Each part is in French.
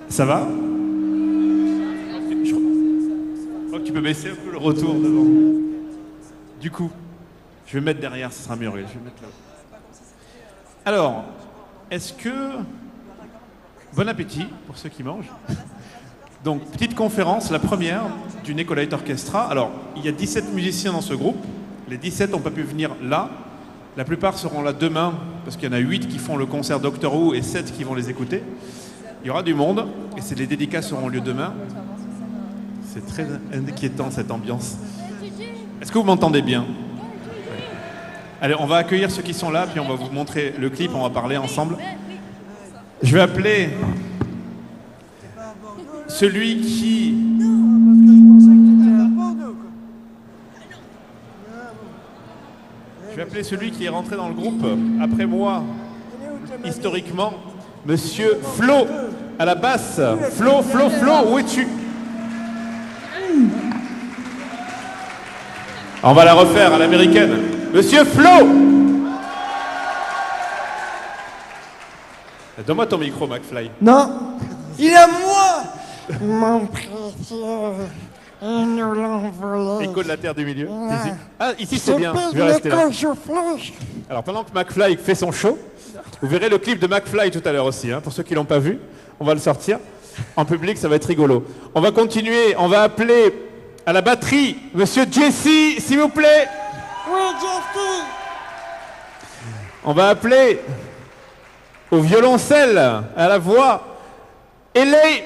Ça va? Je crois que tu peux baisser un peu le retour devant. Du coup, je vais me mettre derrière, ce sera mieux. Je vais me mettre là. Alors, est-ce que... Bon appétit pour ceux qui mangent. Donc, petite conférence, la première d'une Ecolite Orchestra. Alors, il y a 17 musiciens dans ce groupe. Les 17 n'ont pas pu venir là. La plupart seront là demain, parce qu'il y en a 8 qui font le concert Doctor Who et 7 qui vont les écouter. Il y aura du monde, et les dédicaces auront lieu demain. C'est très inquiétant, cette ambiance. Est-ce que vous m'entendez bien? Allez, on va accueillir ceux qui sont là, puis on va vous montrer le clip, on va parler ensemble. Je vais appeler celui qui... Je vais appeler celui qui est rentré dans le groupe après moi, historiquement, Monsieur Flo, à la basse. Flo, où es-tu? On va la refaire à l'américaine. Monsieur Flo! Donne-moi ton micro, McFly. Non, il est à moi. Mon précieux, ils nous l'ont volé. Écho de la terre du milieu. Ici. Ah, ici Je c'est bien. Je vais paye rester le là. camouflage. Alors pendant que McFly fait son show, vous verrez le clip de McFly tout à l'heure aussi, hein, pour ceux qui l'ont pas vu. On va le sortir. En public, ça va être rigolo. On va continuer. On va appeler à la batterie Monsieur Jesse, s'il vous plaît. Oui, Jesse. On va appeler au violoncelle, à la voix, Ellie.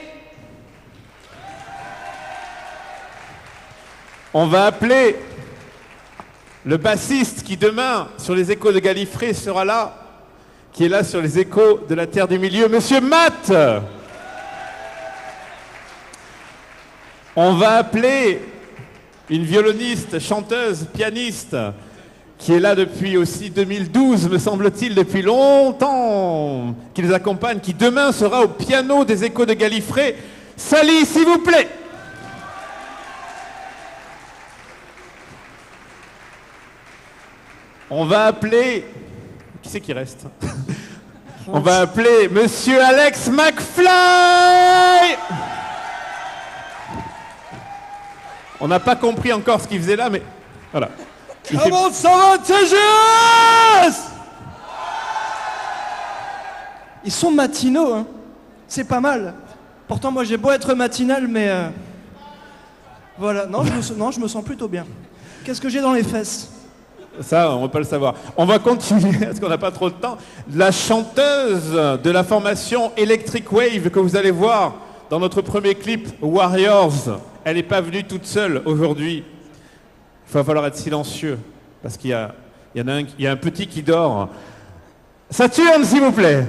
On va appeler le bassiste qui demain, sur les échos de Gallifrey, sera là, qui est là sur les échos de la Terre du Milieu, Monsieur Matt. On va appeler une violoniste, chanteuse, pianiste, qui est là depuis aussi 2012, me semble-t-il, depuis longtemps, qui les accompagne, qui demain sera au piano des échos de Gallifrey. Sally, s'il vous plaît. On va appeler... Qui c'est qui reste? On va appeler Monsieur Alex McFly. On n'a pas compris encore ce qu'il faisait là, mais voilà. Comment ça va, TGS? Ils sont matinaux, hein. C'est pas mal. Pourtant, moi, j'ai beau être matinal, mais... Voilà, non, je me sens plutôt bien. Qu'est-ce que j'ai dans les fesses? Ça, on ne va pas le savoir. On va continuer, parce qu'on n'a pas trop de temps. La chanteuse de la formation Electric Wave que vous allez voir dans notre premier clip, Warriors, elle n'est pas venue toute seule aujourd'hui. Il va falloir être silencieux, parce qu'il y a un petit qui dort. Saturne, s'il vous plaît.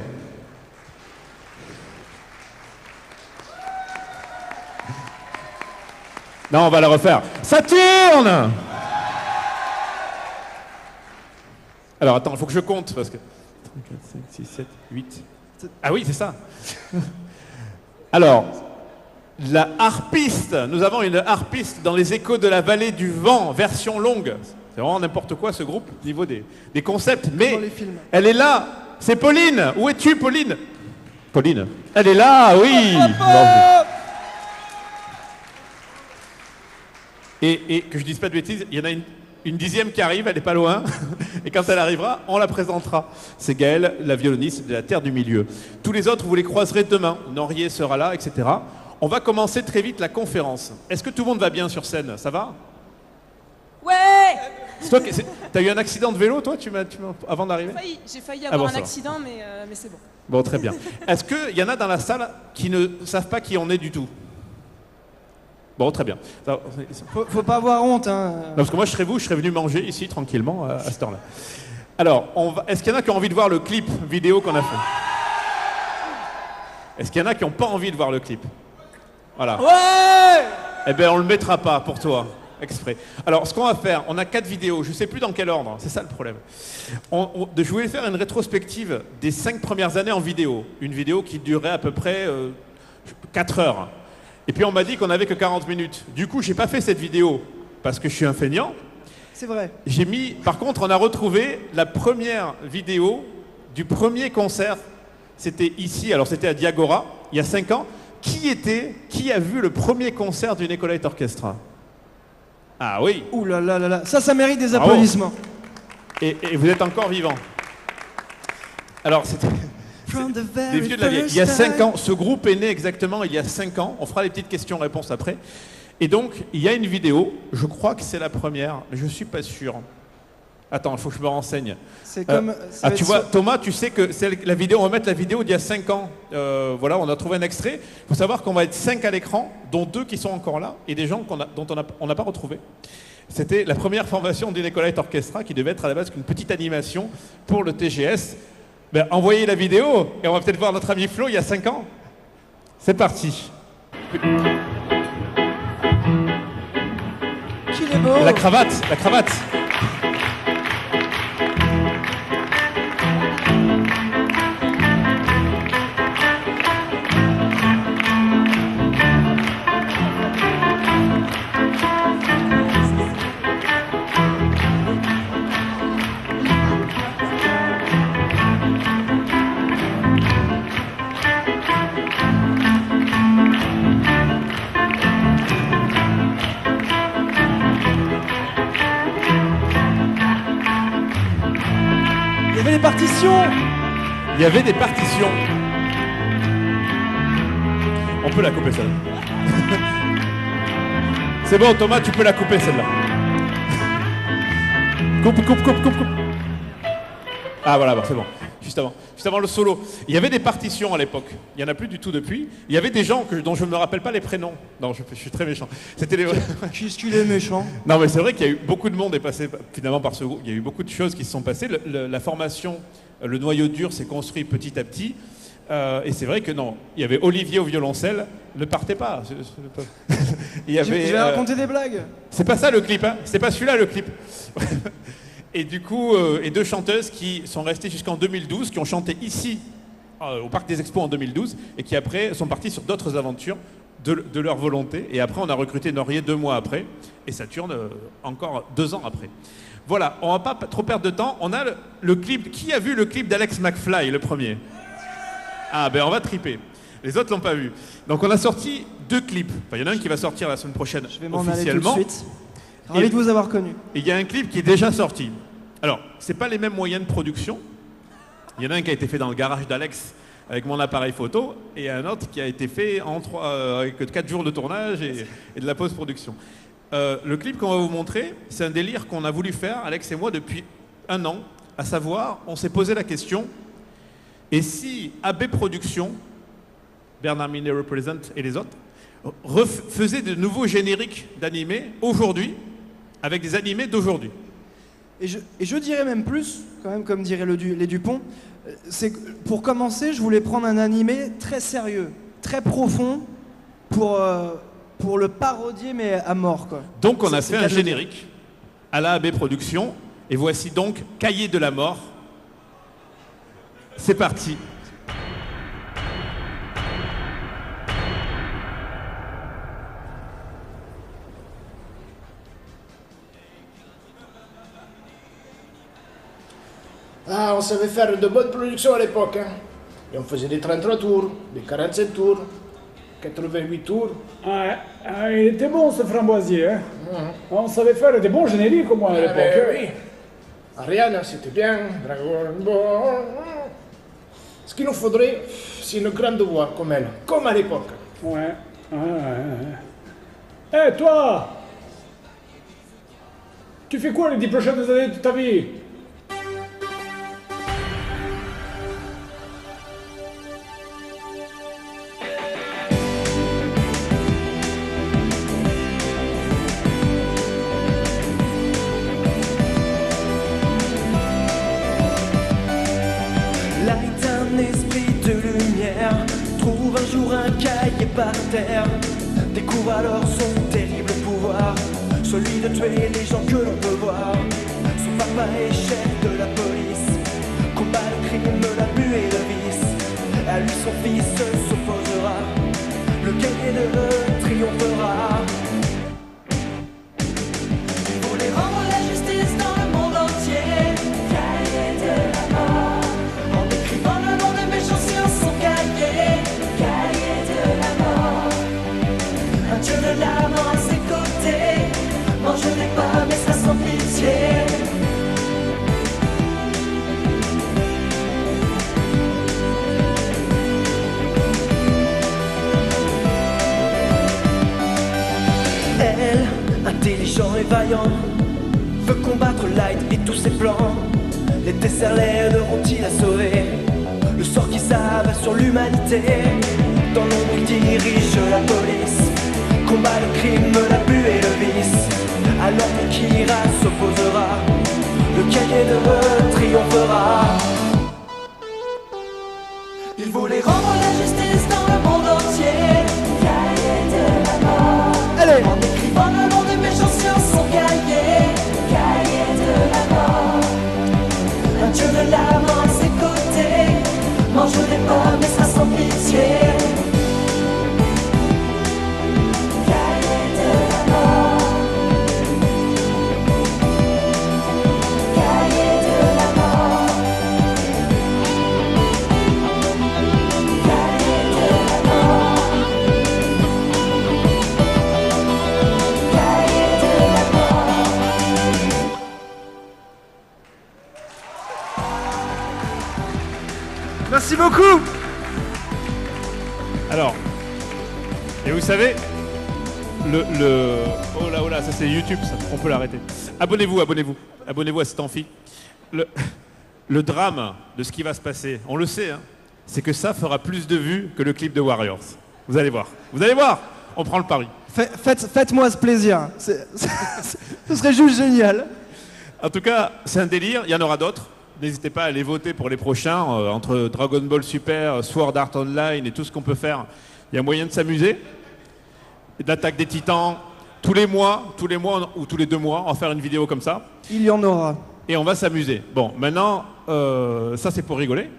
Non, on va la refaire. Saturne! Alors attends, il faut que je compte parce que... 3, 4, 5, 6, 7, 8... Ah oui, c'est ça. Alors, la harpiste. Nous avons une harpiste dans les échos de la vallée du vent, version longue. C'est vraiment n'importe quoi ce groupe, au niveau des concepts. Mais elle est là. C'est Pauline. Où es-tu, Pauline? Pauline. Elle est là, oui. Et que je dise pas de bêtises, il y en a une dixième qui arrive, elle n'est pas loin, et quand elle arrivera, on la présentera. C'est Gaëlle, la violoniste de la Terre du Milieu. Tous les autres, vous les croiserez demain. Norier sera là, etc. On va commencer très vite la conférence. Est-ce que tout le monde va bien sur scène? Ça va? Ouais. T'as eu un accident de vélo, toi, avant d'arriver? J'ai failli avoir un accident, mais c'est bon. Bon, très bien. Est-ce qu'il y en a dans la salle qui ne savent pas qui on est du tout? Bon, très bien. Faut pas avoir honte, hein. Non, parce que moi, je serais venu manger ici, tranquillement, à cette heure-là. Alors, est-ce qu'il y en a qui ont envie de voir le clip vidéo qu'on a fait? Est-ce qu'il y en a qui n'ont pas envie de voir le clip? Voilà. Ouais! Eh bien, on le mettra pas pour toi, exprès. Alors, ce qu'on va faire, on a 4 vidéos, je ne sais plus dans quel ordre, c'est ça le problème. Je voulais faire une rétrospective des 5 premières années en vidéo. Une vidéo qui durerait à peu près 4 heures. Et puis on m'a dit qu'on n'avait que 40 minutes. Du coup, j'ai pas fait cette vidéo parce que je suis un feignant. C'est vrai. Par contre, on a retrouvé la première vidéo du premier concert. C'était ici, alors c'était à Diagora, il y a 5 ans. Qui a vu le premier concert du Nicolite Orchestra? Ah oui. Ouh là là là là, ça mérite des applaudissements. Et vous êtes encore vivant. Alors, c'était des vieux de la vieille. Il y a 5 ans, ce groupe est né exactement il y a 5 ans. On fera les petites questions-réponses après. Et donc, il y a une vidéo, je crois que c'est la première, mais je ne suis pas sûr. Attends, il faut que je me renseigne. C'est comme... tu vois, Thomas, tu sais que la vidéo, on va mettre la vidéo d'il y a 5 ans. Voilà, on a trouvé un extrait. Il faut savoir qu'on va être 5 à l'écran, dont 2 qui sont encore là, et des gens dont on n'a pas retrouvé. C'était la première formation du Nicolite Orchestra qui devait être à la base qu'une petite animation pour le TGS. Ben, envoyez la vidéo et on va peut-être voir notre ami Flo il y a 5 ans. C'est parti. Qu'il est beau. La cravate. Il y avait des partitions. On peut la couper celle-là. C'est bon Thomas, tu peux la couper celle-là. Coupe. Ah voilà, c'est bon. Juste avant le solo. Il y avait des partitions à l'époque. Il n'y en a plus du tout depuis. Il y avait des gens dont je ne me rappelle pas les prénoms. Non, je suis très méchant. C'était les... Qu'est-ce qu'il est méchant. Non mais c'est vrai qu'il y a eu beaucoup de monde est passé finalement par ce groupe. Il y a eu beaucoup de choses qui se sont passées. La formation, le noyau dur s'est construit petit à petit. Et c'est vrai que non, il y avait Olivier au violoncelle, ne partez pas. Il y avait, je vais raconter des blagues. C'est pas ça le clip, hein. C'est pas celui-là le clip. Et du coup, et 2 chanteuses qui sont restées jusqu'en 2012, qui ont chanté ici, au Parc des Expos en 2012, et qui après sont parties sur d'autres aventures de leur volonté. Et après, on a recruté Norier 2 mois après, et Saturne encore 2 ans après. Voilà, on va pas trop perdre de temps. On a le clip. Qui a vu le clip d'Alex McFly, le premier? Ah ben on va triper. Les autres l'ont pas vu. Donc on a sorti 2 clips. Enfin, il y en a un qui va sortir la semaine prochaine officiellement. Je vais m'en officiellement. aller tout de suite. Ravi de vous avoir connu. Et il y a un clip qui est déjà sorti. Alors, c'est pas les mêmes moyens de production. Il y en a un qui a été fait dans le garage d'Alex avec mon appareil photo, et un autre qui a été fait avec 4 jours de tournage et de la post-production. Le clip qu'on va vous montrer, c'est un délire qu'on a voulu faire, Alex et moi, depuis 1 an. À savoir, on s'est posé la question, et si AB Productions, Bernard Minet Represent et les autres, faisaient de nouveaux génériques d'animés aujourd'hui, avec des animés d'aujourd'hui. Et je dirais même plus, quand même, comme dirait les Dupont, c'est que pour commencer, je voulais prendre un animé très sérieux, très profond, pour le parodier, mais à mort, quoi. Donc on a fait un générique à la AB Productions, et voici donc Cahier de la mort. C'est parti. Ah, on savait faire de bonnes productions à l'époque, hein. Et on faisait des 33 tours, des 45 tours, 88 tours. Ah, il était bon ce Framboisier, hein. On savait faire des bons génériques au moins à l'époque. Oui. Ariane, c'était bien. Dragon Ball. Ce qu'il nous faudrait, c'est une grande voix comme elle, comme à l'époque. Ouais. Eh, toi! Tu fais quoi les 10 prochaines années de ta vie? Par terre, découvre alors son terrible pouvoir, celui de tuer les gens que l'on peut voir. Son papa est chef de la police, combat le crime, l'abus et le vice. À lui son fils s'opposera, le guerrier triomphera. Il voulait rendre la justice dans le monde entier, cahier de la mort, en écrivant le nom des méchants sur son cahier, cahier de la mort. intelligent et vaillant, veut combattre Light et tous ses plans. Les desserts l'aideront-ils à sauver le sort qui s'abat sur l'humanité? Dans l'ombre il dirige la police, combat le crime, l'abus et le vice. Alors pour Kira s'opposera, le cahier de triomphera. Il voulait rendre la justice dans le monde entier. Cahier de la mort. Allez. En écrivant le nom des méchants sur son cahier. Cahier de la mort. Un dieu de la mort à ses côtés, mange des pommes et sera sans pitié. Cahier de la mort. Cahier de la mort. Cahier de la mort. Cahier de la mort. Merci beaucoup. Alors, et vous savez, oh là, ça c'est YouTube, ça, on peut l'arrêter. Abonnez-vous à cet amphi. Le drame de ce qui va se passer, on le sait, hein, c'est que ça fera plus de vues que le clip de Warriors. Vous allez voir, on prend le pari. Faites-moi ce plaisir. Ce serait juste génial. En tout cas, c'est un délire, il y en aura d'autres. N'hésitez pas à aller voter pour les prochains, entre Dragon Ball Super, Sword Art Online et tout ce qu'on peut faire. Il y a moyen de s'amuser. Et de l'attaque des titans, tous les mois ou tous les 2 mois, en faire une vidéo comme ça. Il y en aura. Et on va s'amuser. Bon, maintenant, ça c'est pour rigoler.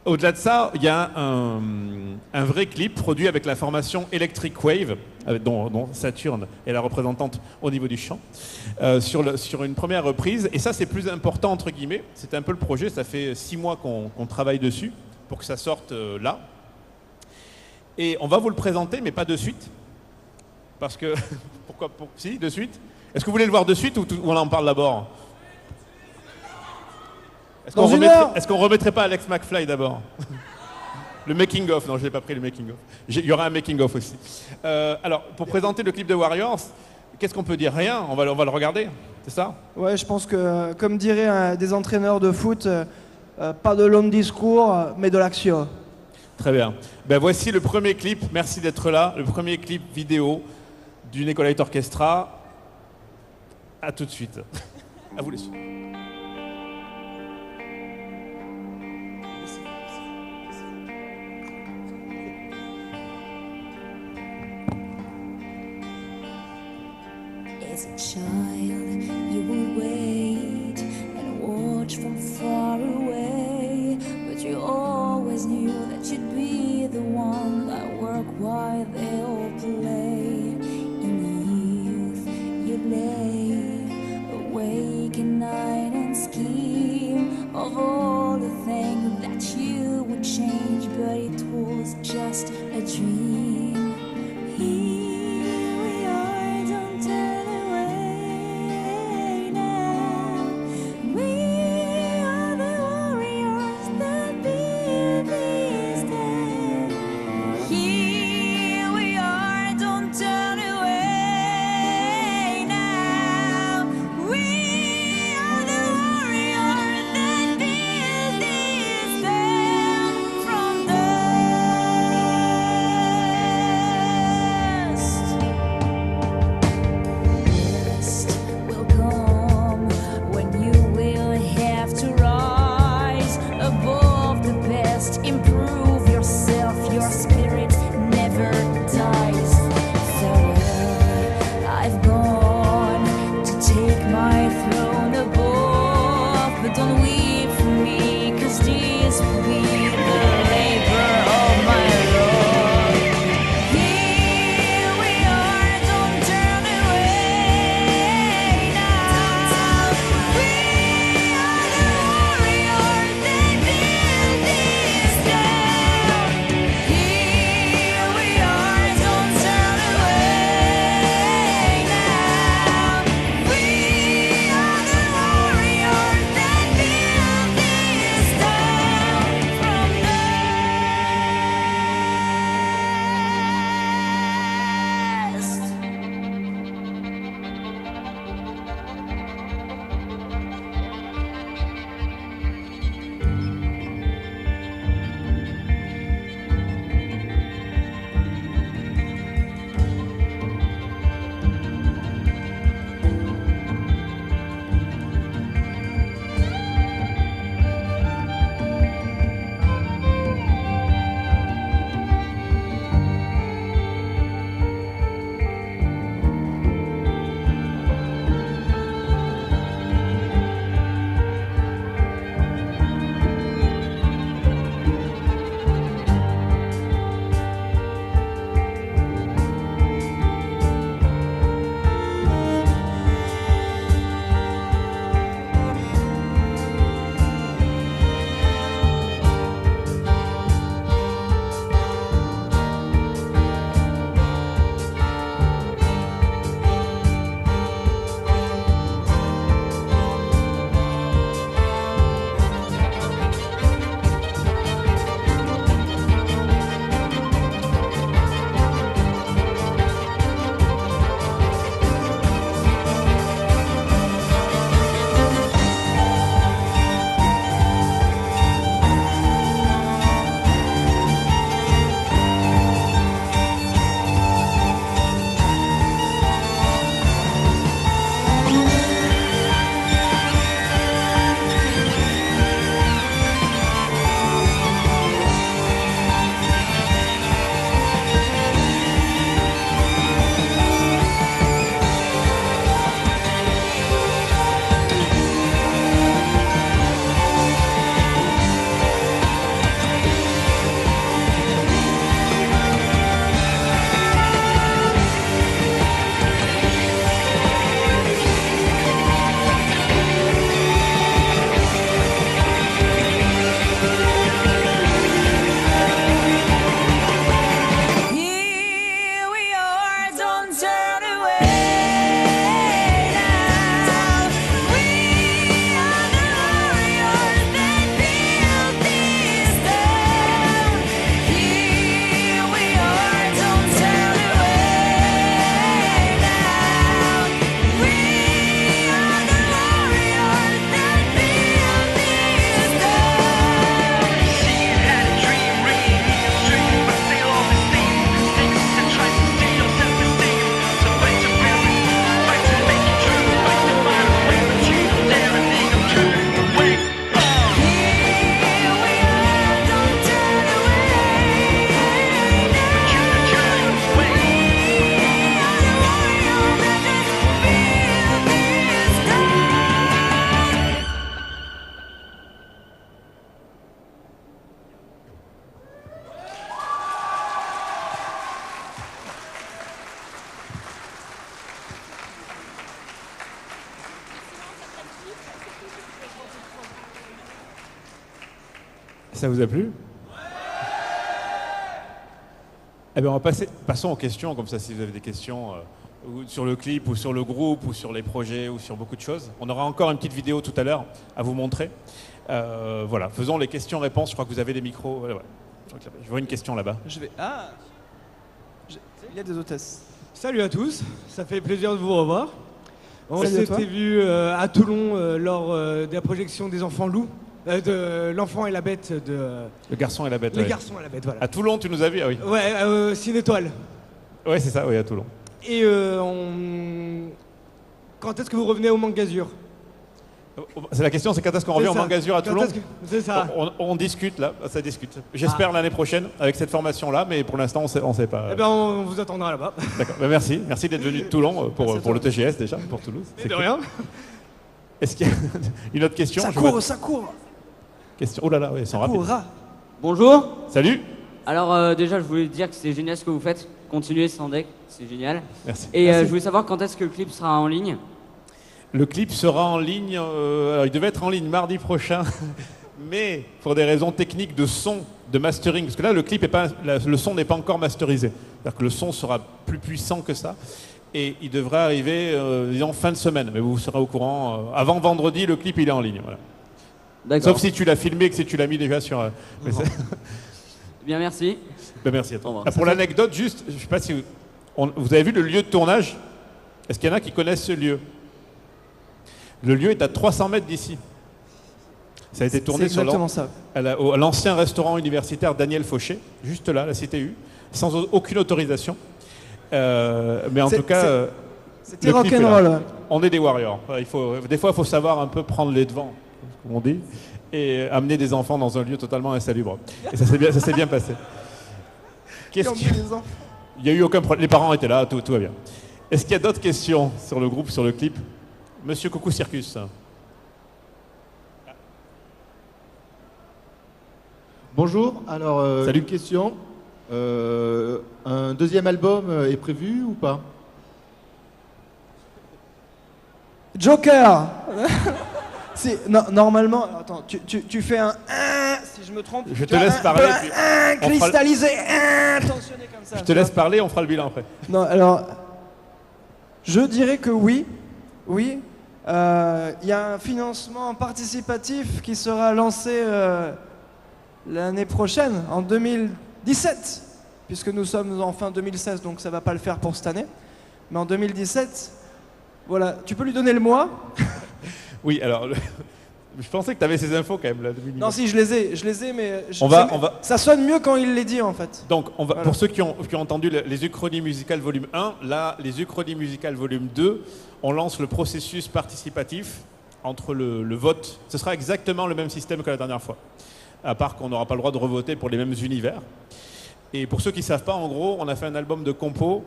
Au-delà de ça, il y a un vrai clip produit avec la formation Electric Wave, dont Saturne est la représentante au niveau du chant, sur une première reprise. Et ça, c'est plus important, entre guillemets. C'était un peu le projet. Ça fait 6 mois qu'on travaille dessus pour que ça sorte là. Et on va vous le présenter, mais pas de suite. Parce que... Pourquoi si, de suite. Est-ce que vous voulez le voir de suite ou on en parle d'abord? Est-ce qu'on remettrait pas Alex McFly d'abord? Le making-of, non, je n'ai pas pris le making-of. Il y aura un making-of aussi. Alors, pour présenter le clip de Warriors, qu'est-ce qu'on peut dire? Rien, on va le regarder, c'est ça? Ouais, je pense que, comme diraient des entraîneurs de foot, pas de long discours, mais de l'action. Très bien. Ben voici le premier clip, merci d'être là, le premier clip vidéo du Nicolait Orchestra. À tout de suite. À vous les suivre. As a child, you would wait and watch from far away, but you always knew that you'd be the one that worked while they all play. In youth, you'd lay awake at night and scheme of all the things that you would change, but it was just a dream. Here we are, don't turn away now. We are the warriors that build this town. Here we are, don't turn away now. We are the warriors that build this town from dust. Will come when you will have to rise above the past, improve yourself, your spirit never dies. Farewell, I've gone to take my throne above, but don't weep for me, 'cause this will be the labor of my love. Here we are, don't turn away now. We are the warriors that build this town. Here we are, don't turn away now. We are the warriors that build Ça vous a plu? Eh bien, on va passons aux questions, comme ça, si vous avez des questions ou sur le clip, ou sur le groupe, ou sur les projets, ou sur beaucoup de choses. On aura encore une petite vidéo tout à l'heure à vous montrer. Voilà, faisons les questions-réponses. Je crois que vous avez des micros. Ouais. Je vois une question là-bas. Il y a des hôtesses. Salut à tous, ça fait plaisir de vous revoir. On Salut à toi. s'était vu à Toulon lors de la projection des Enfants Loups, de L'Enfant et la Bête de... Le garçon et la bête. Le ouais. garçon et la Bête, voilà. À Toulon, tu nous as vu? Ah oui. Ouais, Ciné Étoile. Ouais, c'est ça, oui, à Toulon. Et quand est-ce que vous revenez au Mangazur? C'est la question, c'est quand est-ce qu'on revient au Mangazur à Toulon? C'est ça. On discute là, ça discute. J'espère l'année prochaine avec cette formation-là, mais pour l'instant on ne sait pas. Eh bien, on vous attendra là-bas. D'accord, merci d'être venu de Toulon pour le TGS déjà, pour Toulouse. C'est de rien. Est-ce qu'il y a une autre question? Ça court. Question. Oh là là, oui, ils sont rapides. Bonjour. Salut. Alors déjà, je voulais dire que c'est génial ce que vous faites. Continuez sans deck, c'est génial. Merci. Et je voulais savoir quand est-ce que le clip sera en ligne. Le clip sera en ligne, alors il devait être en ligne mardi prochain, mais pour des raisons techniques de son, de mastering, parce que là le son n'est pas encore masterisé, c'est-à-dire que le son sera plus puissant que ça, et il devrait arriver, disons, fin de semaine, mais vous serez au courant, avant vendredi, le clip il est en ligne. Voilà. D'accord. Sauf si tu l'as filmé, que si tu l'as mis déjà sur... Bien, merci. Ben, merci à toi. Au revoir. Pour l'anecdote, juste, je ne sais pas si vous avez vu le lieu de tournage? Est-ce qu'il y en a qui connaissent ce lieu? Le lieu est à 300 mètres d'ici. Ça a été tourné sur à l'ancien restaurant universitaire Daniel Fauché, juste là, la Cité U, sans aucune autorisation. Mais en tout cas, c'était rock'n'roll. On est des warriors. Des fois, il faut savoir un peu prendre les devants, comme on dit, et amener des enfants dans un lieu totalement insalubre. Et ça s'est bien passé. Il n'y a eu aucun problème. Les parents étaient là, tout va bien. Est-ce qu'il y a d'autres questions sur le groupe, sur le clip? Monsieur Coucou Circus. Bonjour, alors Salut. une question. Un deuxième album est prévu ou pas? Joker. Normalement, attends, tu fais un si je me trompe. Je te laisse parler. Cristallisé, tensionné comme ça. Je te laisse parler, on fera le bilan après. Non, alors, je dirais que oui. Oui. Il y a un financement participatif qui sera lancé l'année prochaine, en 2017, puisque nous sommes en fin 2016, donc ça ne va pas le faire pour cette année. Mais en 2017, voilà, tu peux lui donner le mois? Oui, alors, je pensais que tu avais ces infos quand même là. Non, si, je les ai, mais ça sonne mieux quand il les dit en fait. Donc, pour ceux qui ont entendu les Uchronies musicales volume 1, là, les Uchronies musicales volume 2, on lance le processus participatif entre le vote. Ce sera exactement le même système que la dernière fois, à part qu'on n'aura pas le droit de revoter pour les mêmes univers. Et pour ceux qui ne savent pas, en gros, on a fait un album de compos.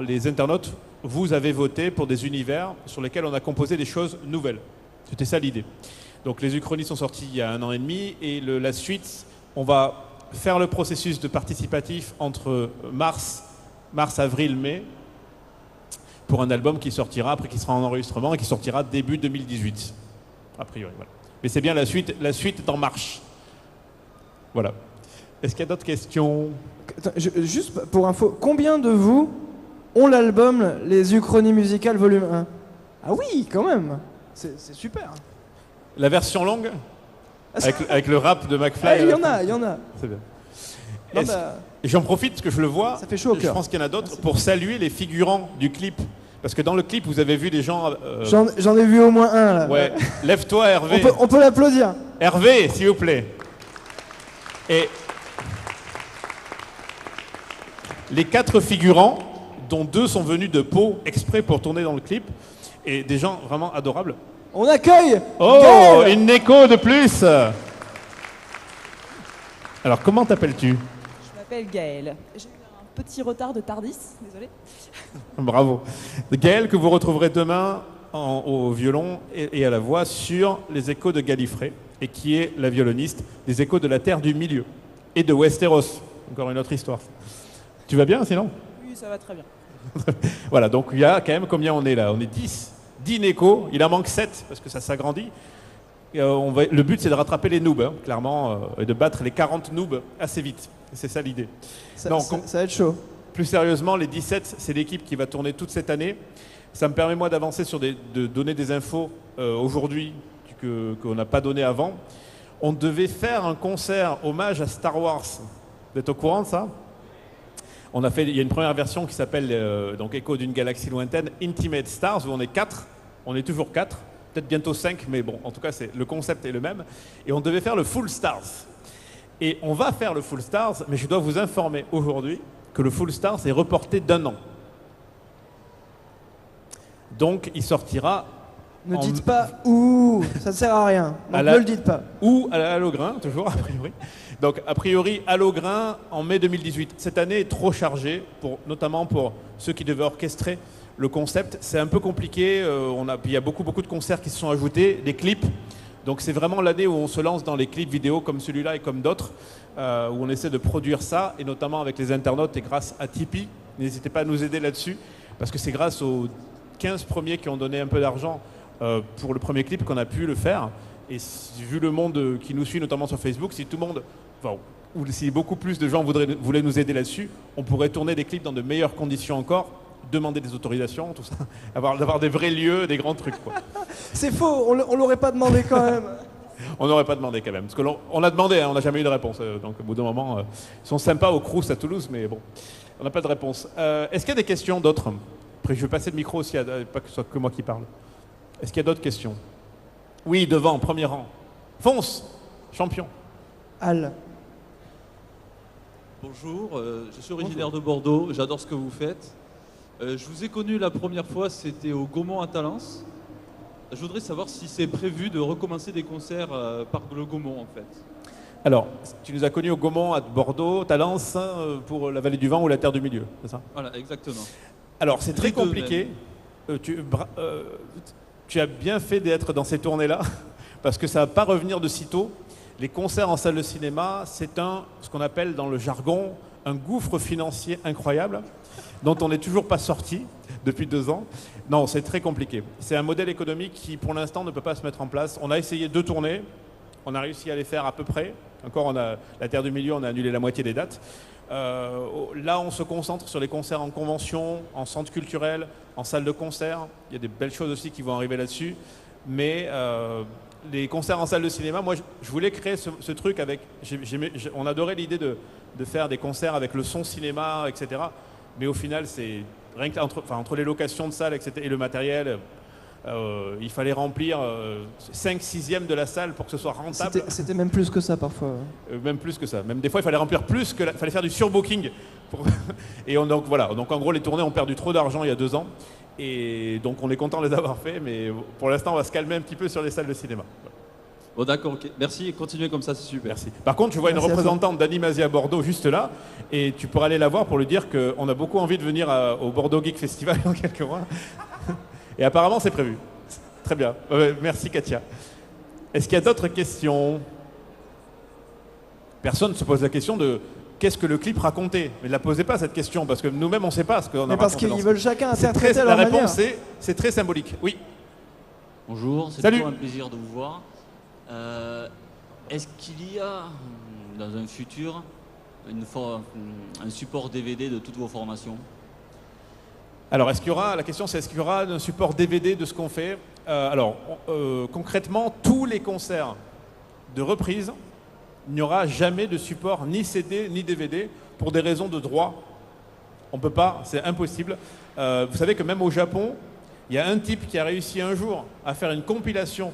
Les internautes, vous avez voté pour des univers sur lesquels on a composé des choses nouvelles. C'était ça l'idée. Donc les Uchronies sont sorties il y a 1 an et demi, et la suite, on va faire le processus de participatif entre mars, avril, mai, pour un album qui sortira, après qui sera en enregistrement, et qui sortira début 2018, a priori. Voilà. Mais c'est bien la suite est en marche. Voilà. Est-ce qu'il y a d'autres questions? Attends, juste pour info, combien de vous ont l'album Les Uchronies musicales volume 1? Ah oui, quand même. C'est super. La version longue avec le rap de McFly. Il y en a. C'est bien. J'en profite parce que je le vois. Ça fait chaud au cœur. Je pense qu'il y en a d'autres pour saluer les figurants du clip. Parce que dans le clip, vous avez vu des gens... J'en ai vu au moins un là. Ouais. Lève-toi, Hervé. On peut l'applaudir. Hervé, s'il vous plaît. Et les 4 figurants, dont 2 sont venus de Pau exprès pour tourner dans le clip, et des gens vraiment adorables. On accueille Gaël. Une écho de plus. Alors, comment t'appelles-tu? Je m'appelle Gaëlle. J'ai eu un petit retard de Tardis, désolé. Bravo. Gaëlle, que vous retrouverez demain au violon et à la voix sur les Échos de Gallifrey, et qui est la violoniste des Échos de la Terre du Milieu et de Westeros. Encore une autre histoire. Tu vas bien sinon? Oui, ça va très bien. Voilà, donc il y a quand même combien on est là? On est 10 échos, il en manque 7 parce que ça s'agrandit. Le but, c'est de rattraper les noobs, hein, clairement, et de battre les 40 noobs assez vite. C'est ça l'idée. Ça va être chaud. Plus sérieusement, les 17, c'est l'équipe qui va tourner toute cette année. Ça me permet, moi, d'avancer de donner des infos aujourd'hui qu'on n'a pas donné avant. On devait faire un concert hommage à Star Wars. Vous êtes au courant de ça ? Il y a une première version qui s'appelle donc Écho d'une galaxie lointaine, Intimate Stars, où on est 4. On est toujours 4, peut-être bientôt 5, mais bon, en tout cas, le concept est le même. Et on devait faire le Full Stars. Et on va faire le Full Stars, mais je dois vous informer aujourd'hui que le Full Stars est reporté d'1 an. Donc, il sortira... Ne dites pas « ouh », ça ne sert à rien. Donc ne le dites pas. Ou à Halograin, toujours, a priori. Donc, a priori, Halograin en mai 2018. Cette année est trop chargée, notamment pour ceux qui devaient orchestrer le concept. C'est un peu compliqué. Il y a beaucoup de concerts qui se sont ajoutés, des clips. Donc, c'est vraiment l'année où on se lance dans les clips vidéo comme celui-là et comme d'autres, où on essaie de produire ça, et notamment avec les internautes et grâce à Tipeee. N'hésitez pas à nous aider là-dessus, parce que c'est grâce aux 15 premiers qui ont donné un peu d'argent pour le premier clip qu'on a pu le faire. Et vu le monde qui nous suit, notamment sur Facebook, si tout le monde, ou si beaucoup plus de gens voulaient nous aider là-dessus, on pourrait tourner des clips dans de meilleures conditions encore, demander des autorisations, tout ça, d'avoir des vrais lieux, des grands trucs, quoi. C'est faux, on l'aurait pas demandé quand même. On n'aurait pas demandé quand même, parce qu'on a demandé, hein, on n'a jamais eu de réponse. Donc au bout d'un moment, ils sont sympas au Crous à Toulouse, mais bon, on n'a pas de réponse. Est-ce qu'il y a des questions d'autres ? Après, je vais passer le micro aussi, pas que ce soit que moi qui parle. Est-ce qu'il y a d'autres questions ? Oui, devant, premier rang. Fonce, champion. Al. Bonjour, je suis originaire de Bordeaux, j'adore ce que vous faites. Je vous ai connu la première fois, c'était au Gaumont à Talence. Je voudrais savoir si c'est prévu de recommencer des concerts par le Gaumont en fait. Alors, tu nous as connus au Gaumont à Bordeaux, Talence, pour la Vallée du Vent ou la Terre du Milieu, c'est ça ? Voilà, exactement. Alors, c'est très compliqué. Tu as bien fait d'être dans ces tournées-là, parce que ça ne va pas revenir de sitôt. Les concerts en salle de cinéma, c'est ce qu'on appelle dans le jargon, un gouffre financier incroyable, dont on n'est toujours pas sorti depuis 2 ans. Non, c'est très compliqué. C'est un modèle économique qui, pour l'instant, ne peut pas se mettre en place. On a essayé 2 tournées, on a réussi à les faire à peu près. Encore, la Terre du Milieu, on a annulé la moitié des dates. Là, on se concentre sur les concerts en convention, en centre culturel, en salle de concert. Il y a des belles choses aussi qui vont arriver là-dessus. Mais les concerts en salle de cinéma, moi, je voulais créer ce truc avec... on adorait l'idée de faire des concerts avec le son cinéma, etc. Mais au final, c'est rien que entre les locations de salles, etc., et le matériel... il fallait remplir 5/6 de la salle pour que ce soit rentable. C'était même plus que ça parfois. Même plus que ça. Même des fois, il fallait remplir plus que... Il fallait faire du surbooking. Et donc voilà. Donc en gros, les tournées ont perdu trop d'argent il y a 2 ans. Et donc on est content de les avoir fait. Mais pour l'instant, on va se calmer un petit peu sur les salles de cinéma. Bon d'accord, ok. Merci, continuez comme ça, c'est super. Merci. Par contre, je vois une représentante d'Animasia Bordeaux juste là. Et tu pourras aller la voir pour lui dire qu'on a beaucoup envie de venir au Bordeaux Geek Festival dans quelques mois. Et apparemment, c'est prévu. Très bien. Merci, Katia. Est-ce qu'il y a d'autres questions ? Personne ne se pose la question de qu'est-ce que le clip racontait. Mais ne la posez pas, cette question, parce que nous-mêmes, on ne sait pas ce qu'on a raconté. Mais parce qu'ils veulent chacun interpréter à leur manière. manière. La réponse, c'est très symbolique. Oui. Bonjour, c'est toujours un plaisir de vous voir. Est-ce qu'il y a, dans un futur, un support DVD de toutes vos formations ? Alors, la question c'est est-ce qu'il y aura un support DVD de ce qu'on fait ? Concrètement, tous les concerts de reprise, il n'y aura jamais de support ni CD ni DVD pour des raisons de droit. On ne peut pas, c'est impossible. Vous savez que même au Japon, il y a un type qui a réussi un jour à faire une compilation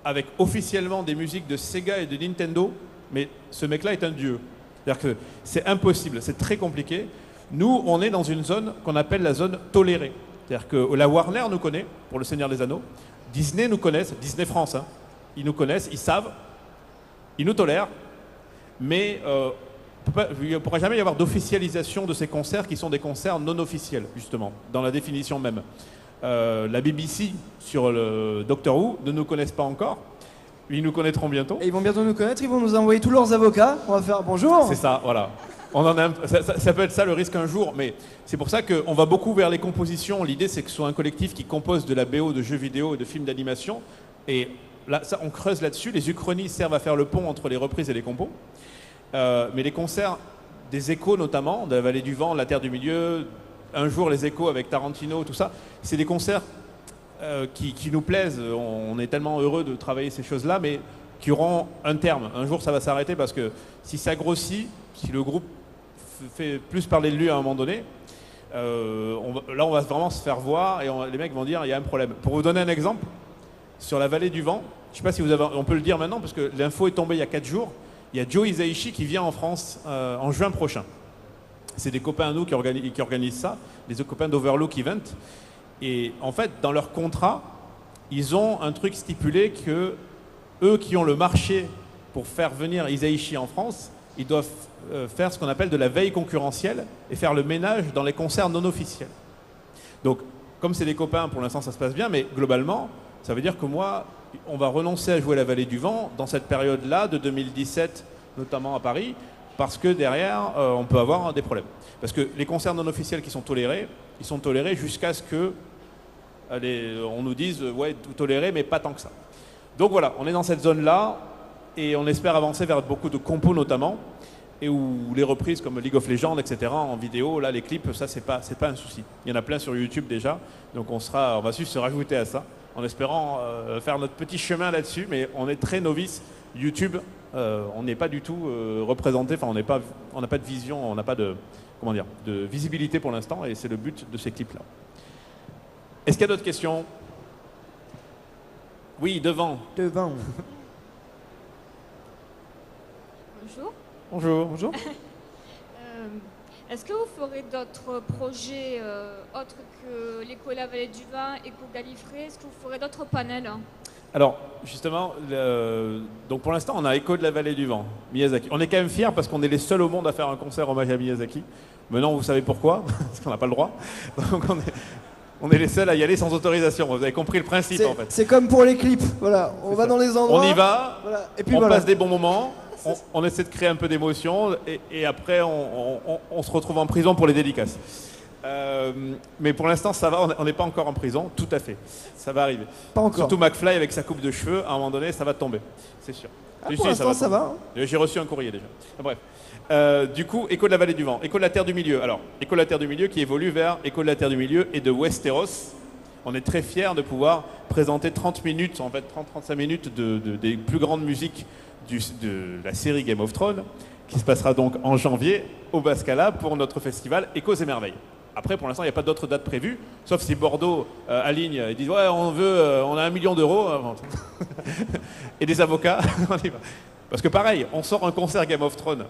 avec officiellement des musiques de Sega et de Nintendo, mais ce mec-là est un dieu. C'est-à-dire que c'est impossible, c'est très compliqué. Nous, on est dans une zone qu'on appelle la zone tolérée. C'est-à-dire que la Warner nous connaît pour Le Seigneur des Anneaux, Disney nous connaît, Disney France, hein. Ils nous connaissent, ils savent, ils nous tolèrent, mais il ne pourra jamais y avoir d'officialisation de ces concerts qui sont des concerts non officiels, justement, dans la définition même. La BBC sur le Doctor Who ne nous connaissent pas encore, ils nous connaîtront bientôt. Et ils vont bientôt nous connaître, ils vont nous envoyer tous leurs avocats, on va faire bonjour. C'est ça, voilà. Ça peut être ça le risque un jour, mais c'est pour ça qu'on va beaucoup vers les compositions. L'idée, c'est que ce soit un collectif qui compose de la BO de jeux vidéo et de films d'animation. Et là, ça, on creuse là-dessus. Les uchronies servent à faire le pont entre les reprises et les compos. Mais les concerts des échos notamment, de la Vallée du Vent, La Terre du Milieu, un jour les échos avec Tarantino, tout ça, c'est des concerts qui nous plaisent. On est tellement heureux de travailler ces choses-là, mais qui auront un terme. Un jour, ça va s'arrêter parce que si ça grossit, si le groupe fait plus parler de lui à un moment donné, là, on va vraiment se faire voir et les mecs vont dire il y a un problème. Pour vous donner un exemple, sur la Vallée du Vent, je ne sais pas si on peut le dire maintenant parce que l'info est tombée il y a 4 jours. Il y a Joe Hisaishi qui vient en France en juin prochain. C'est des copains à nous qui organisent ça, des copains d'Overlook Event. Et en fait, dans leur contrat, ils ont un truc stipulé que eux qui ont le marché pour faire venir Hisaishi en France, ils doivent faire ce qu'on appelle de la veille concurrentielle et faire le ménage dans les concerts non officiels. Donc, comme c'est des copains, pour l'instant ça se passe bien, mais globalement, ça veut dire que moi, on va renoncer à jouer la Vallée du Vent dans cette période-là, de 2017, notamment à Paris, parce que derrière, on peut avoir des problèmes. Parce que les concerts non officiels qui sont tolérés, ils sont tolérés jusqu'à ce que on nous dise, ouais, tout toléré, mais pas tant que ça. Donc voilà, on est dans cette zone-là, et on espère avancer vers beaucoup de compos notamment, et où les reprises comme League of Legends, etc., en vidéo, là, les clips, ça, c'est pas un souci. Il y en a plein sur YouTube déjà, donc on va juste se rajouter à ça, en espérant faire notre petit chemin là-dessus, mais on est très novice. YouTube, on n'est pas du tout représenté, enfin on n'a pas de vision, on n'a pas de visibilité pour l'instant, et c'est le but de ces clips-là. Est-ce qu'il y a d'autres questions? Oui, devant. Devant. Bonjour. Bonjour. Bonjour. Est-ce que vous ferez d'autres projets autres que l'écho La Vallée du Vent, écho Gallifrey? Est-ce que vous ferez d'autres panels? Alors, justement, donc pour l'instant, on a Écho de la Vallée du Vent, Miyazaki. On est quand même fiers parce qu'on est les seuls au monde à faire un concert hommage à Miyazaki. Maintenant, vous savez pourquoi? Parce qu'on n'a pas le droit. Donc, on est les seuls à y aller sans autorisation. Vous avez compris le principe, en fait. C'est comme pour les clips. Voilà, on va dans les endroits. On y va, voilà. Et puis on voilà. passe des bons moments. On essaie de créer un peu d'émotion et après on se retrouve en prison pour les dédicaces. Mais pour l'instant ça va, on n'est pas encore en prison, tout à fait. Ça va arriver. Pas encore. Surtout McFly avec sa coupe de cheveux, à un moment donné ça va tomber, c'est sûr. Pour l'instant ça va. J'ai reçu un courrier déjà. Bref. Du coup, Écho de la Vallée du Vent, Écho de la Terre du Milieu. Alors, Écho de la Terre du Milieu qui évolue vers Écho de la Terre du Milieu et de Westeros. On est très fiers de pouvoir présenter 30 minutes, en fait 30-35 minutes des plus grandes musiques de la série Game of Thrones, qui se passera donc en janvier au Bascala pour notre festival Échos et Merveilles. Après, pour l'instant, il n'y a pas d'autres dates prévues, sauf si Bordeaux aligne et dit « Ouais, on a 1 million d'euros et des avocats. » Parce que pareil, on sort un concert Game of Thrones.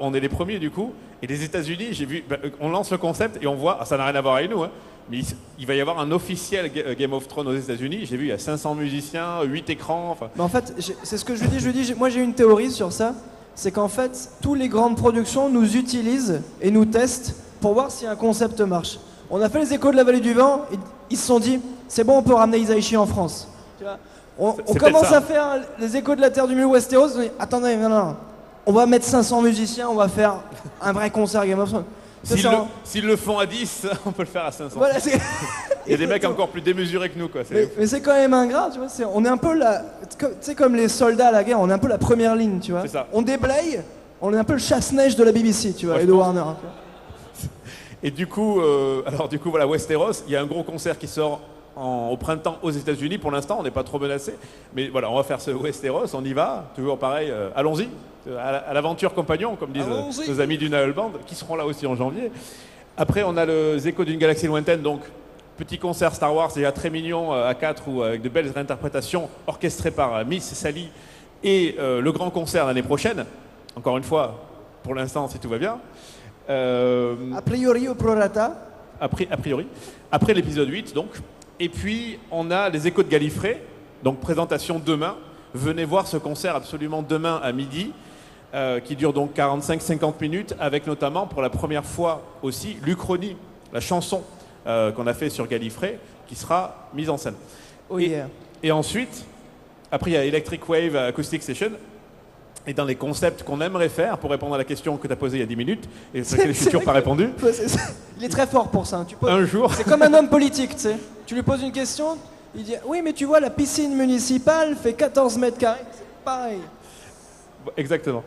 On est les premiers du coup, et les États-Unis, j'ai vu, on lance le concept et on voit, ça n'a rien à voir avec nous, hein, mais il va y avoir un officiel Game of Thrones aux États-Unis. J'ai vu, il y a 500 musiciens, 8 écrans. Enfin. Mais en fait, c'est ce que je dis. Moi, j'ai une théorie sur ça. C'est qu'en fait, toutes les grandes productions nous utilisent et nous testent pour voir si un concept marche. On a fait les Échos de la Vallée du Vent. Ils se sont dit, c'est bon, on peut ramener Hisaishi en France. Tu vois, on commence à faire les Échos de la Terre du Milieu Westeros. On dit, attendez, non. On va mettre 500 musiciens, on va faire un vrai concert Game of Thrones. S'ils le font à 10, on peut le faire à 500. Voilà, il y a des mecs encore plus démesurés que nous, quoi. Mais c'est quand même ingrat, tu vois. On est un peu tu sais, comme les soldats à la guerre, on est un peu la première ligne, tu vois. C'est ça. On déblaye, on est un peu le chasse-neige de la BBC, tu vois, et de Warner. Hein, tu vois. Et du coup, voilà, Westeros, il y a un gros concert qui sort au printemps aux États-Unis. Pour l'instant, on n'est pas trop menacé. Mais voilà, on va faire ce Westeros, on y va. Toujours pareil, allons-y. À l'aventure compagnon, comme disent nos amis du Naël Band, qui seront là aussi en janvier. Après, on a les Échos d'une galaxie lointaine, donc petit concert Star Wars, déjà très mignon, à 4, ou avec de belles réinterprétations, orchestrées par Miss Sally, et le grand concert l'année prochaine, encore une fois, pour l'instant, si tout va bien. A priori au prorata. A priori. Après l'épisode 8, donc. Et puis, on a les Échos de Gallifrey, donc présentation demain. Venez voir ce concert absolument demain à midi, qui dure donc 45-50 minutes, avec notamment, pour la première fois aussi, l'Uchronie, la chanson qu'on a fait sur Gallifrey, qui sera mise en scène. Oh yeah. Et ensuite, après, il y a Electric Wave Acoustic Session. Et dans les concepts qu'on aimerait faire, pour répondre à la question que tu as posée il y a 10 minutes, et sur laquelle je n'ai toujours pas répondu. Il est très fort pour ça. Un jour. C'est comme un homme politique, tu sais. Tu lui poses une question, Il dit oui, mais tu vois, la piscine municipale fait 14 mètres carrés. C'est pareil. Exactement.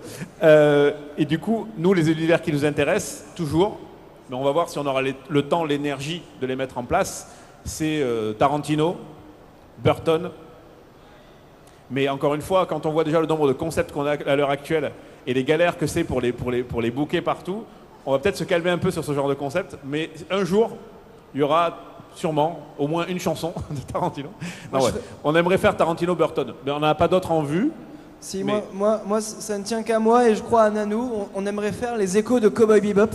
Et du coup, nous, les univers qui nous intéressent, toujours, mais on va voir si on aura le temps, l'énergie de les mettre en place, c'est Tarantino, Burton. Mais encore une fois, quand on voit déjà le nombre de concepts qu'on a à l'heure actuelle et les galères que c'est pour les booker partout, on va peut-être se calmer un peu sur ce genre de concept. Mais un jour, il y aura sûrement au moins une chanson de Tarantino. Non, ouais. On aimerait faire Tarantino-Burton, mais on n'a pas d'autres en vue. Si, mais... moi, ça ne tient qu'à moi et je crois à Nanou. On aimerait faire les échos de Cowboy Bebop.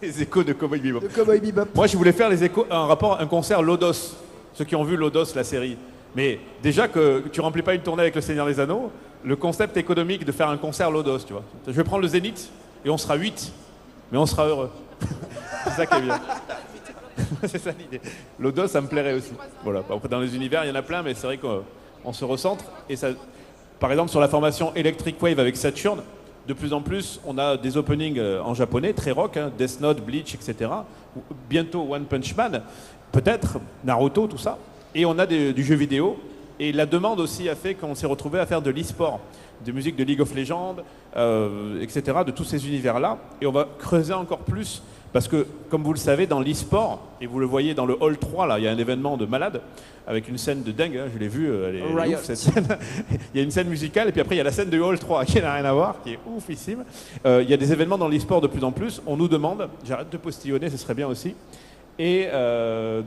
Les échos de Cowboy Bebop. De Cowboy Bebop. Moi, je voulais faire les échos, un concert Lodos. Ceux qui ont vu Lodos, la série. Mais déjà que tu remplis pas une tournée avec le Seigneur des Anneaux, le concept économique de faire un concert Lodos, tu vois. Je vais prendre le Zénith et on sera 8, mais on sera heureux. C'est ça qui est bien. C'est ça l'idée. Lodos, ça me plairait aussi. Voilà. Dans les univers, il y en a plein, mais c'est vrai qu'on se recentre. Et ça, par exemple, sur la formation Electric Wave avec Saturn, de plus en plus, on a des openings en japonais, très rock, hein, Death Note, Bleach, etc. Bientôt One Punch Man, peut-être Naruto, tout ça. Et on a du jeu vidéo. Et la demande aussi a fait qu'on s'est retrouvé à faire de l'e-sport, de musique de League of Legends, etc., de tous ces univers-là. Et on va creuser encore plus, parce que, comme vous le savez, dans l'e-sport, et vous le voyez dans le Hall 3, là, il y a un événement de malade, avec une scène de dingue, hein, je l'ai vu, elle est ouf, cette scène. Il y a une scène musicale, et puis après, il y a la scène de Hall 3, qui n'a rien à voir, qui est oufissime. Il y a des événements dans l'e-sport de plus en plus. On nous demande, j'arrête de postillonner, ce serait bien aussi. Et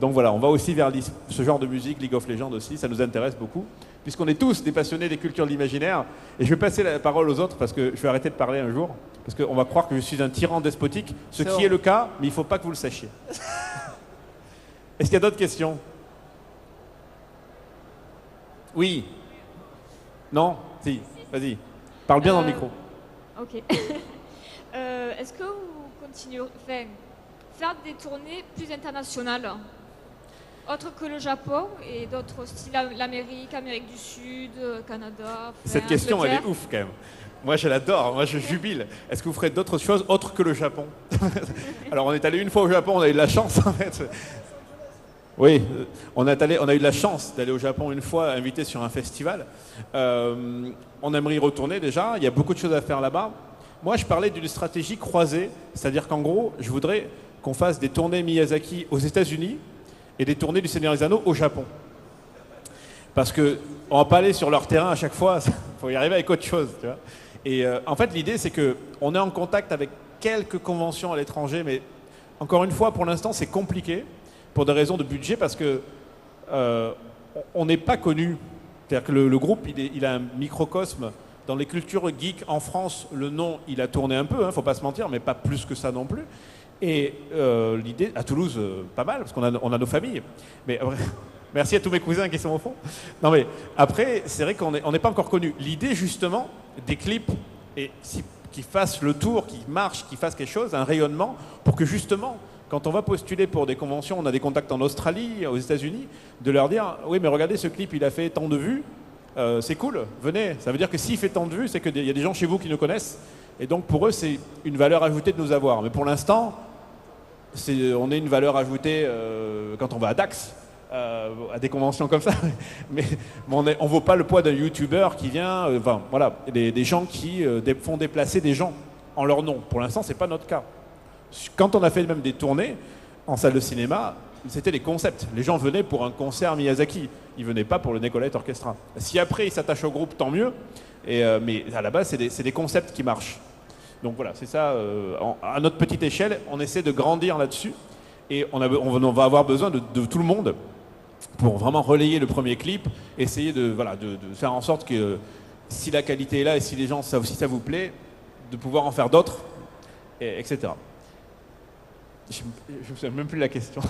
donc voilà, on va aussi vers ce genre de musique, League of Legends aussi, ça nous intéresse beaucoup, puisqu'on est tous des passionnés des cultures de l'imaginaire. Et je vais passer la parole aux autres, parce que je vais arrêter de parler un jour, parce qu'on va croire que je suis un tyran despotique, ce qui est le cas, mais il ne faut pas que vous le sachiez. Est-ce qu'il y a d'autres questions? Oui? Non? Si, vas-y. Parle bien dans le micro. Ok. Est-ce que vous continuez... faire des tournées plus internationales, autres que le Japon et d'autres styles, l'Amérique, Amérique du Sud, Canada. Cette question, elle est ouf quand même. Moi, je l'adore, moi je jubile. Est-ce que vous ferez d'autres choses autres que le Japon? Alors, on est allé une fois au Japon, on a eu de la chance en fait. Oui, on a eu de la chance d'aller au Japon une fois, invité sur un festival. On aimerait y retourner déjà, il y a beaucoup de choses à faire là-bas. Moi, je parlais d'une stratégie croisée, c'est-à-dire qu'en gros, je voudrais qu'on fasse des tournées Miyazaki aux États-Unis et des tournées du Seigneur des Anneaux au Japon. Parce qu'on ne va pas aller sur leur terrain à chaque fois, il faut y arriver avec autre chose. Tu vois. Et en fait, l'idée, c'est qu'on est en contact avec quelques conventions à l'étranger, mais encore une fois, pour l'instant, c'est compliqué pour des raisons de budget, parce que on n'est pas connu. C'est-à-dire que le groupe, il a un microcosme. Dans les cultures geeks en France, le nom, il a tourné un peu, hein, faut pas se mentir, mais pas plus que ça non plus. Et l'idée, à Toulouse, pas mal, parce qu'on a nos familles. Mais merci à tous mes cousins qui sont au fond. Non mais après, c'est vrai qu'on n'est pas encore connus. L'idée justement des clips, et qui fassent le tour, qui marchent, qui fassent quelque chose, un rayonnement, pour que justement, quand on va postuler pour des conventions, on a des contacts en Australie, aux États-Unis, de leur dire, oui mais regardez, ce clip, il a fait tant de vues, c'est cool, venez. Ça veut dire que s'il fait tant de vues, c'est qu'il y a des gens chez vous qui nous connaissent. Et donc pour eux, c'est une valeur ajoutée de nous avoir. Mais pour l'instant, on est une valeur ajoutée quand on va à Dax, à des conventions comme ça. Mais on ne vaut pas le poids d'un YouTuber qui vient, enfin voilà, des gens qui font déplacer des gens en leur nom. Pour l'instant, ce n'est pas notre cas. Quand on a fait même des tournées en salle de cinéma, c'était les concepts. Les gens venaient pour un concert Miyazaki. Ils ne venaient pas pour le Nicolette Orchestra. Si après ils s'attachent au groupe, tant mieux. Mais à la base, c'est des concepts qui marchent. Donc voilà, c'est ça. À notre petite échelle, on essaie de grandir là-dessus. Et on va avoir besoin de tout le monde pour vraiment relayer le premier clip. Essayer de faire en sorte que si la qualité est là et si les gens, si ça vous plaît, de pouvoir en faire d'autres, etc. Je ne me souviens même plus de la question.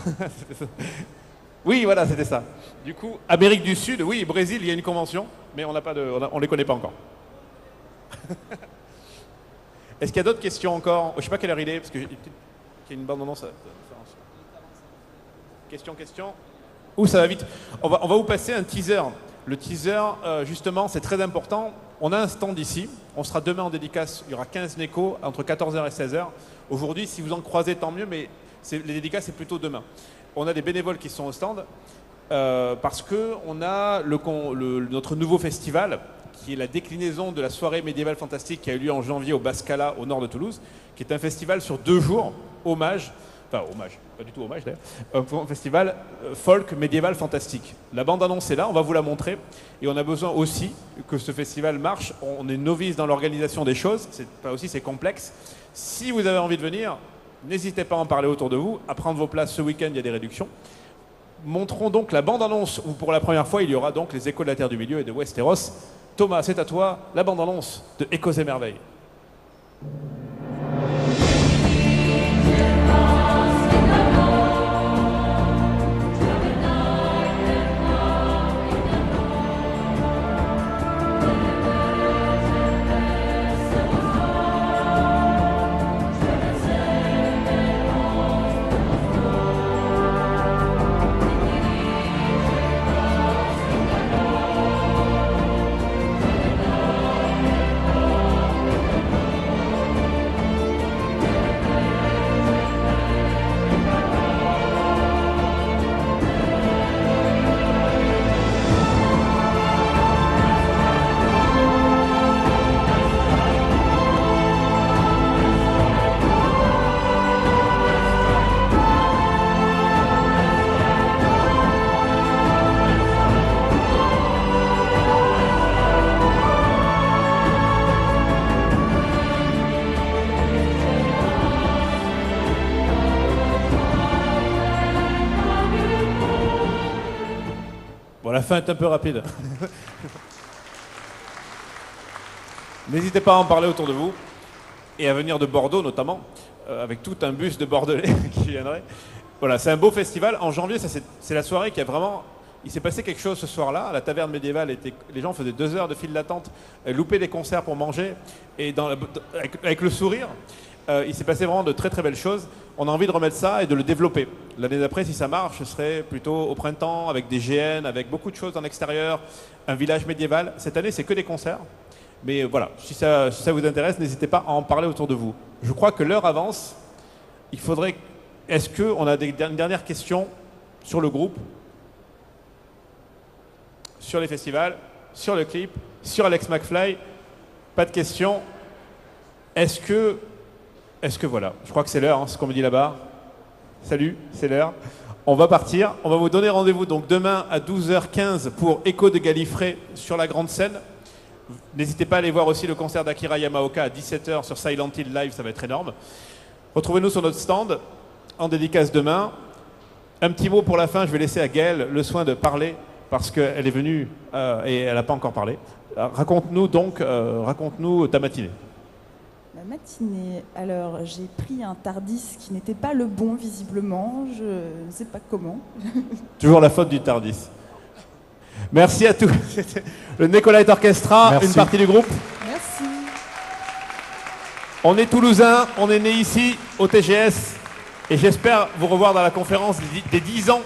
Oui, voilà, c'était ça. Du coup, Amérique du Sud, oui, Brésil, il y a une convention, mais on ne les connaît pas encore. Est-ce qu'il y a d'autres questions encore? Je ne sais pas quelle heure il est, parce qu'il y a une bande-annonce. Question. Ouh, ça va vite. On va vous passer un teaser. Le teaser, justement, c'est très important. On a un stand ici. On sera demain en dédicace. Il y aura 15 nécos entre 14h et 16h. Aujourd'hui, si vous en croisez, tant mieux, mais les dédicaces, c'est plutôt demain. On a des bénévoles qui sont au stand. parce qu'on a notre nouveau festival, qui est la déclinaison de la soirée médiévale fantastique qui a eu lieu en janvier au Bascala, au nord de Toulouse, qui est un festival sur 2 jours, hommage, pas du tout hommage d'ailleurs, un festival folk médiéval fantastique. La bande-annonce est là, on va vous la montrer, et on a besoin aussi que ce festival marche. On est novice dans l'organisation des choses, c'est complexe. Si vous avez envie de venir, n'hésitez pas à en parler autour de vous, à prendre vos places ce week-end, il y a des réductions. Montrons donc la bande-annonce où pour la première fois il y aura donc les Échos de la Terre du Milieu et de Westeros. Thomas, c'est à toi, la bande-annonce de Échos et Merveilles. La fin est un peu rapide. N'hésitez pas à en parler autour de vous et à venir de Bordeaux notamment, avec tout un bus de Bordelais qui viendrait. Voilà, c'est un beau festival. En janvier, c'est la soirée qui a vraiment... Il s'est passé quelque chose ce soir-là. La taverne médiévale, les gens faisaient 2 heures de file d'attente, loupaient des concerts pour manger, et avec le sourire, il s'est passé vraiment de très très belles choses. On a envie de remettre ça et de le développer. L'année d'après, si ça marche, ce serait plutôt au printemps, avec des GN, avec beaucoup de choses en extérieur, un village médiéval. Cette année, c'est que des concerts. Mais voilà, si ça vous intéresse, n'hésitez pas à en parler autour de vous. Je crois que l'heure avance. Il faudrait... Est-ce qu'on a une dernière question sur le groupe, sur les festivals, sur le clip, sur Alex McFly? Pas de questions. Est-ce que voilà, je crois que c'est l'heure, hein, ce qu'on me dit là-bas. Salut, c'est l'heure. On va partir. On va vous donner rendez-vous donc demain à 12h15 pour Écho de Gallifrey sur la grande scène. N'hésitez pas à aller voir aussi le concert d'Akira Yamaoka à 17h sur Silent Hill Live, ça va être énorme. Retrouvez-nous sur notre stand en dédicace demain. Un petit mot pour la fin, je vais laisser à Gaëlle le soin de parler parce qu'elle est venue et elle n'a pas encore parlé. Raconte-nous ta matinée. Ma matinée, alors j'ai pris un Tardis qui n'était pas le bon visiblement, je ne sais pas comment. Toujours la faute du Tardis. Merci à tous. C'était le Nicolite Orchestra, une partie du groupe. Merci. On est toulousains, on est né ici au TGS et j'espère vous revoir dans la conférence des 10 ans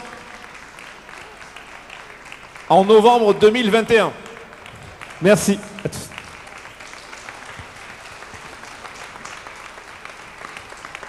en novembre 2021. Merci à tous.